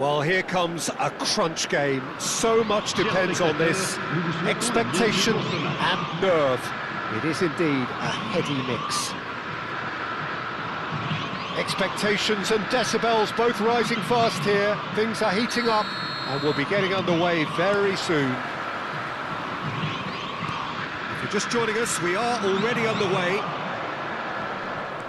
Well, here comes a crunch game. So much depends on this. Expectation and nerve. It is indeed a heady mix. Expectations and decibels both rising fast here. Things are heating up and we'll be getting underway very soon. If you're just joining us, we are already underway.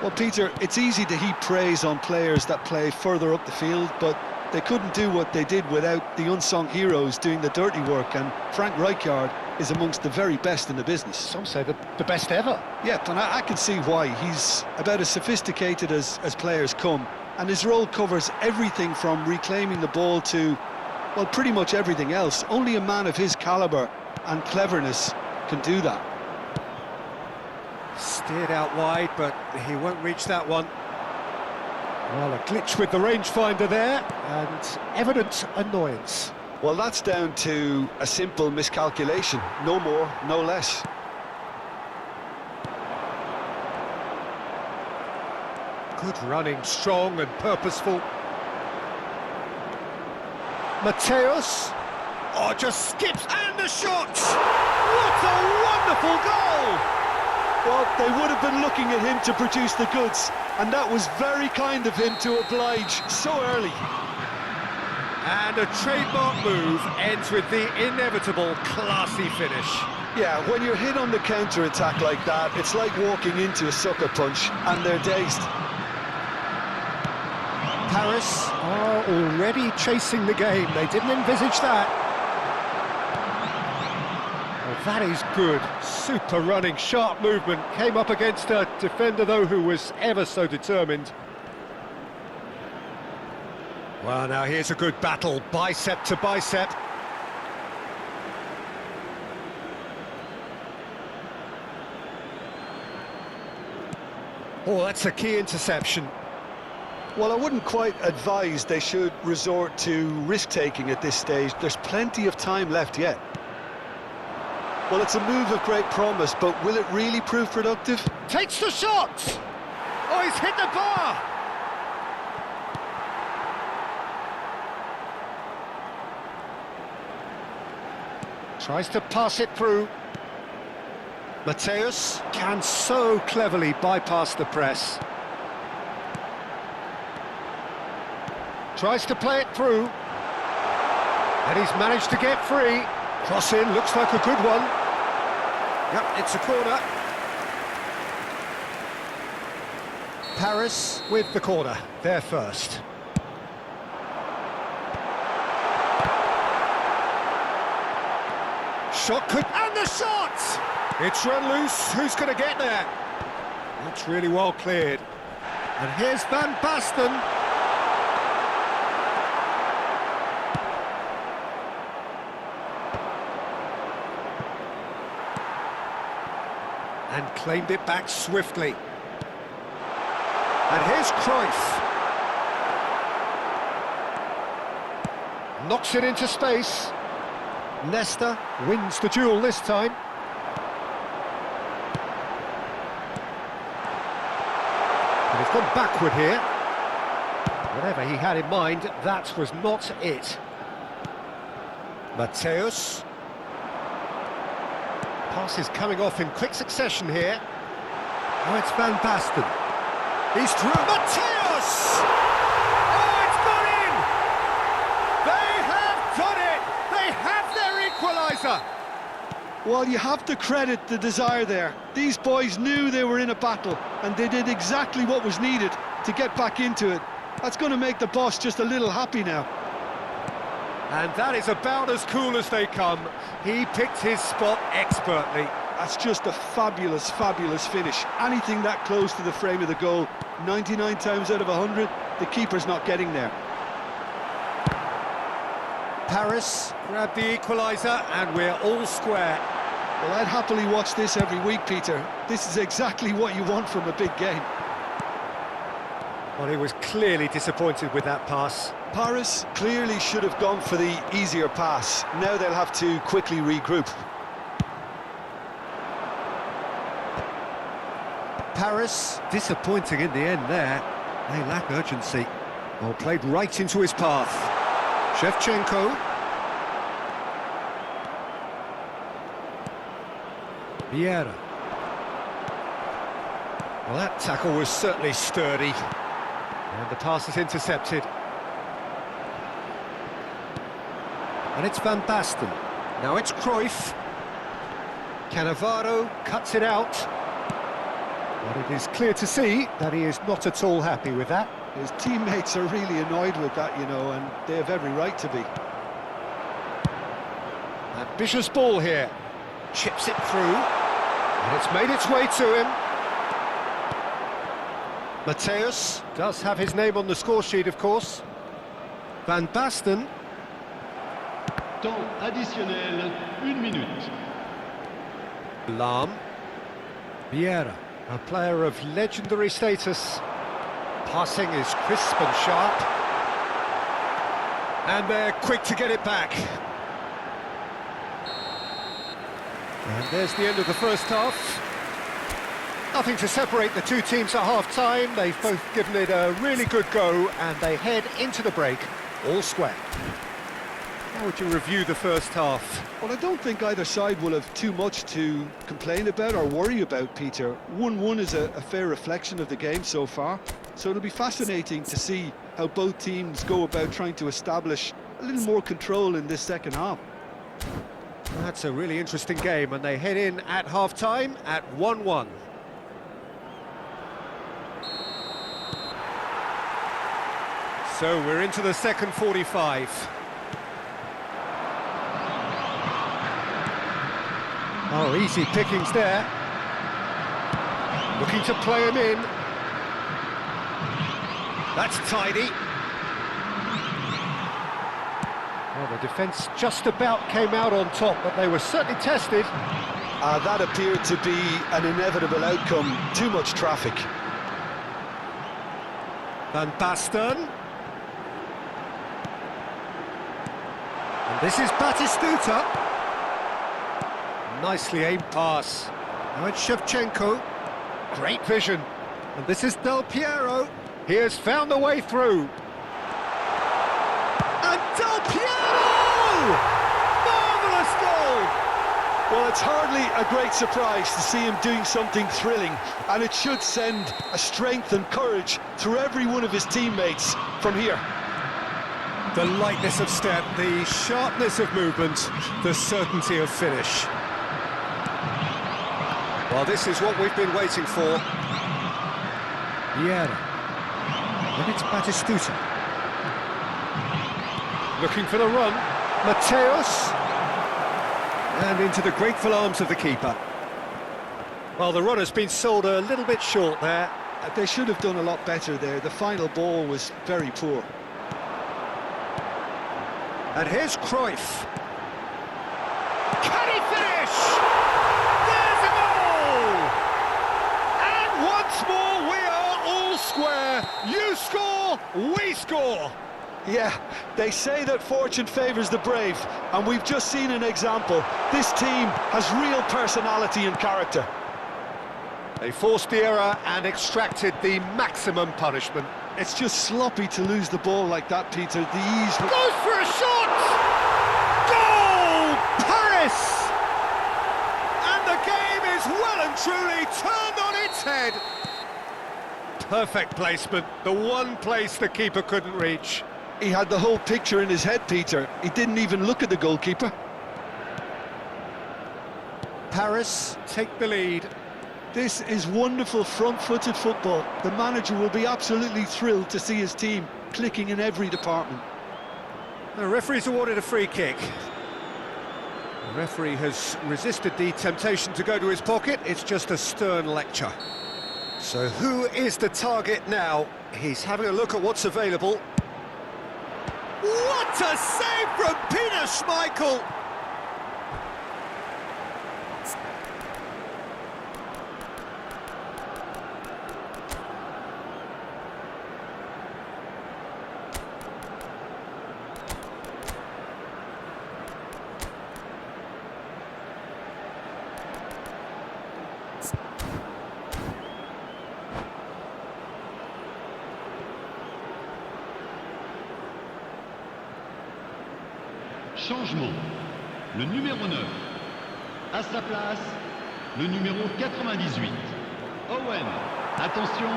Well, Peter, it's easy to heap praise on players that play further up the field, but they couldn't do what they did without the unsung heroes doing the dirty work, and Frank Rijkaard is amongst the very best in the business. Some say the best ever. Yeah, and I can see why. He's about as sophisticated as players come, and his role covers everything from reclaiming the ball to, well, pretty much everything else. Only a man of his calibre and cleverness can do that. Steered out wide, but he won't reach that one. Well, a glitch with the rangefinder there, and evident annoyance. Well, that's down to a simple miscalculation. No more, no less. Good running, strong and purposeful. Mateus. Oh, just skips, and the shot! What a wonderful goal! Well, they would have been looking at him to produce the goods, and that was very kind of him to oblige so early. And a trademark move ends with the inevitable classy finish. Yeah, when you're hit on the counter-attack like that, it's like walking into a sucker punch, and they're dazed. Paris are already chasing the game. They didn't envisage that. Well, that is good. Super running, sharp movement. Came up against a defender, though, who was ever so determined. Well, now here's a good battle, bicep to bicep. Oh, that's a key interception. Well, I wouldn't quite advise they should resort to risk-taking at this stage. There's plenty of time left yet. Well, it's a move of great promise, but will it really prove productive? Takes the shot! Oh, he's hit the bar! Tries to pass it through. Mateus can so cleverly bypass the press. Tries to play it through. And he's managed to get free. Cross in, looks like a good one. Yep, it's a corner. Paris with the corner, there first. Shot could... and the shot! It's run loose, who's going to get there? That's really well cleared. And here's Van Basten. And claimed it back swiftly. And here's Cruyff. Knocks it into space. Nesta wins the duel this time. And he's gone backward here. Whatever he had in mind, that was not it. Mateus. Pass is coming off in quick succession here. Oh, it's Van Basten. He's through. Mateus! Oh, it's gone in! They have done it! They have their equaliser! Well, you have to credit the desire there. These boys knew they were in a battle, and they did exactly what was needed to get back into it. That's going to make the boss just a little happy now. And that is about as cool as they come. He picked his spot expertly. That's just a fabulous, fabulous finish. Anything that close to the frame of the goal, 99 times out of 100, the keeper's not getting there. Paris grabbed the equaliser, and we're all square. Well, I'd happily watch this every week, Peter. This is exactly what you want from a big game. Well, he was clearly disappointed with that pass. Paris clearly should have gone for the easier pass. Now they'll have to quickly regroup. Paris, disappointing in the end there. They lack urgency. Well, played right into his path. Shevchenko. Vieira. Well, that tackle was certainly sturdy. And the pass is intercepted. And it's Van Basten. Now it's Cruyff. Cannavaro cuts it out. But it is clear to see that he is not at all happy with that. His teammates are really annoyed with that, you know, and they have every right to be. Ambitious ball here. Chips it through. And it's made its way to him. Mateus does have his name on the score sheet, of course. Van Basten. Temps additionnel, 1 minute. Lahm. Vieira, a player of legendary status. Passing is crisp and sharp. And they're quick to get it back. And there's the end of the first half. Nothing to separate the two teams at half-time. They've both given it a really good go, and they head into the break all square. How would you review the first half? Well, I don't think either side will have too much to complain about or worry about, Peter. 1-1 is a fair reflection of the game so far, so it'll be fascinating to see how both teams go about trying to establish a little more control in this second half. That's a really interesting game, and they head in at half-time at 1-1. So we're into the second 45. Oh, easy pickings there. Looking to play him in. That's tidy. Well, the defence just about came out on top, but they were certainly tested. That appeared to be an inevitable outcome. Too much traffic. Van Basten. And this is Batistuta. Nicely aimed pass. Now it's Shevchenko. Great vision. And this is Del Piero. He has found the way through. And Del Piero! Marvellous goal! Well, it's hardly a great surprise to see him doing something thrilling, and it should send a strength and courage through every one of his teammates from here. The lightness of step, the sharpness of movement, the certainty of finish. Well, this is what we've been waiting for. Vieira. Then it's Batistuta. Looking for the run. Mateus. And into the grateful arms of the keeper. Well, the run has been sold a little bit short there. They should have done a lot better there. The final ball was very poor. And here's Cruyff. Can he finish? There's a goal! And once more we are all square. You score, we score. Yeah, they say that fortune favours the brave, and we've just seen an example. This team has real personality and character. They forced the error and extracted the maximum punishment. It's just sloppy to lose the ball like that, Peter. The ease... Goes for a shot! Goal! Paris! And the game is well and truly turned on its head. Perfect placement, the one place the keeper couldn't reach. He had the whole picture in his head, Peter. He didn't even look at the goalkeeper. Paris take the lead. This is wonderful front-footed football. The manager will be absolutely thrilled to see his team clicking in every department. The referee's awarded a free kick. The referee has resisted the temptation to go to his pocket. It's just a stern lecture. So who is the target now? He's having a look at what's available. What a save from Peter Schmeichel! Changement. Le numéro 9. À sa place, le numéro 98. Owen. Attention,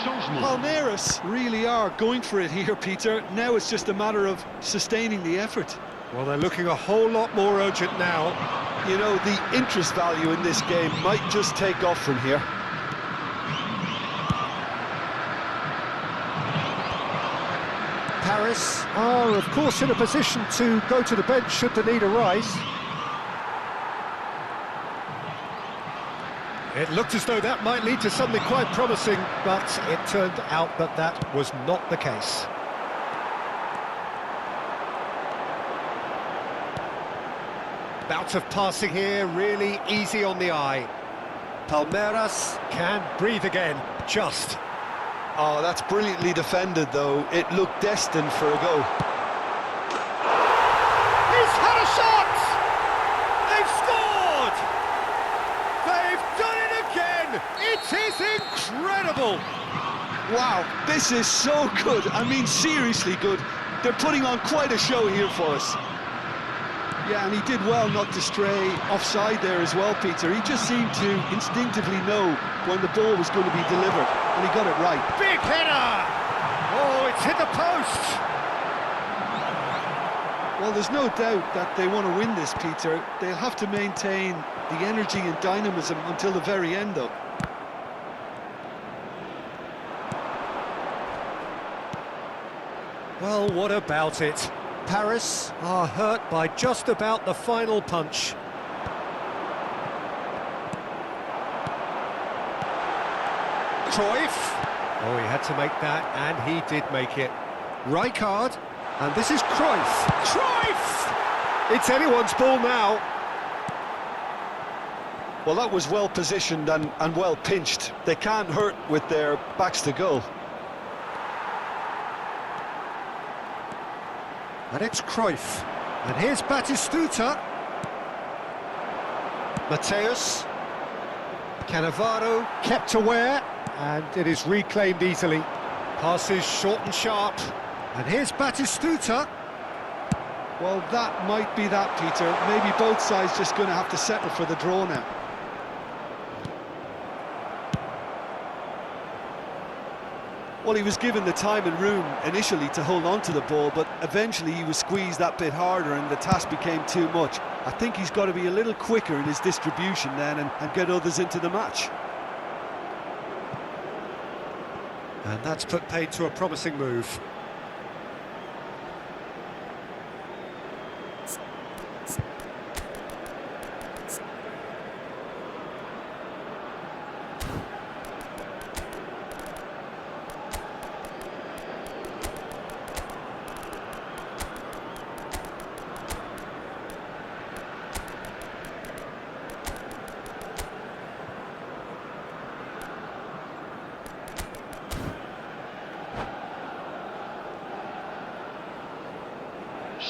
changement. Palmeiras really are going for it here, Peter. Now it's just a matter of sustaining the effort. Well, they're looking a whole lot more urgent now. You know, the interest value in this game might just take off from here. Paris are, of course, in a position to go to the bench should the need arise. It looked as though that might lead to something quite promising, but it turned out that that was not the case. Bout of passing here, really easy on the eye. Palmeiras can breathe again, just. Oh, that's brilliantly defended, though. It looked destined for a goal. He's had a shot! They've scored! They've done it again! It is incredible! Wow, this is so good. I mean, seriously good. They're putting on quite a show here for us. Yeah, and he did well not to stray offside there as well, Peter. He just seemed to instinctively know when the ball was going to be delivered, and he got it right. Big header! Oh, it's hit the post! Well, there's no doubt that they want to win this, Peter. They'll have to maintain the energy and dynamism until the very end, though. Well, what about it? Paris are hurt by just about the final punch. Cruyff. Oh, he had to make that, and he did make it. Rijkaard, and this is Cruyff. Cruyff! It's anyone's ball now. Well, that was well positioned and well pinched. They can't hurt with their backs to goal. And it's Cruyff. And here's Batistuta. Mateus. Cannavaro kept aware, and it is reclaimed easily. Passes short and sharp. And here's Batistuta. Well, that might be that, Peter. Maybe both sides just going to have to settle for the draw now. Well, he was given the time and room initially to hold on to the ball, but eventually he was squeezed that bit harder and the task became too much. I think he's got to be a little quicker in his distribution then and get others into the match. And that's put paid to a promising move.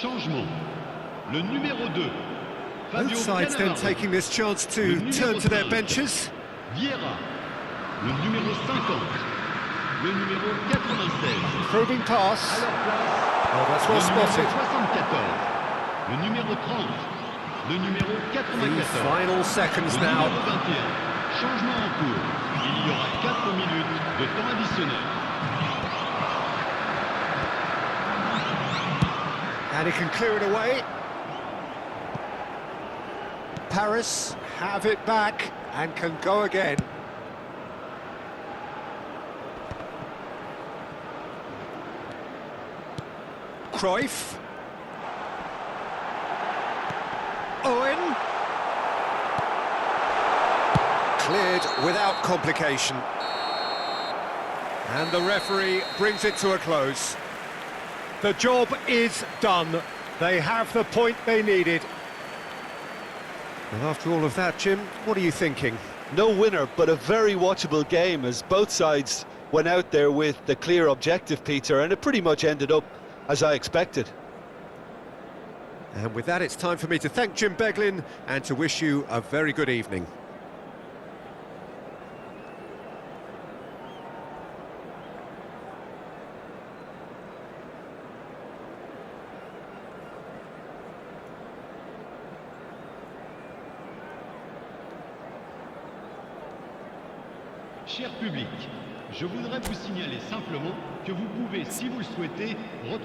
Changement. Le numéro 2. Both sides then taking this chance to turn to their benches. Vieira. Le numéro 50. Le numéro 96. Probing pass. Oh, that's well spotted. Le numéro 74. Le numéro 30. Le numéro 94. The final seconds le now. numéro 21. Changement en cours. Il y aura 4 minutes de temps additionnel. And he can clear it away. Paris have it back and can go again. Cruyff. Owen. Cleared without complication. And the referee brings it to a close. The job is done. They have the point they needed. And after all of that, Jim, what are you thinking? No winner, but a very watchable game as both sides went out there with the clear objective, Peter, and it pretty much ended up as I expected. And with that, it's time for me to thank Jim Beglin and to wish you a very good evening. Cher public, je voudrais vous signaler simplement que vous pouvez, si vous le souhaitez, retrouver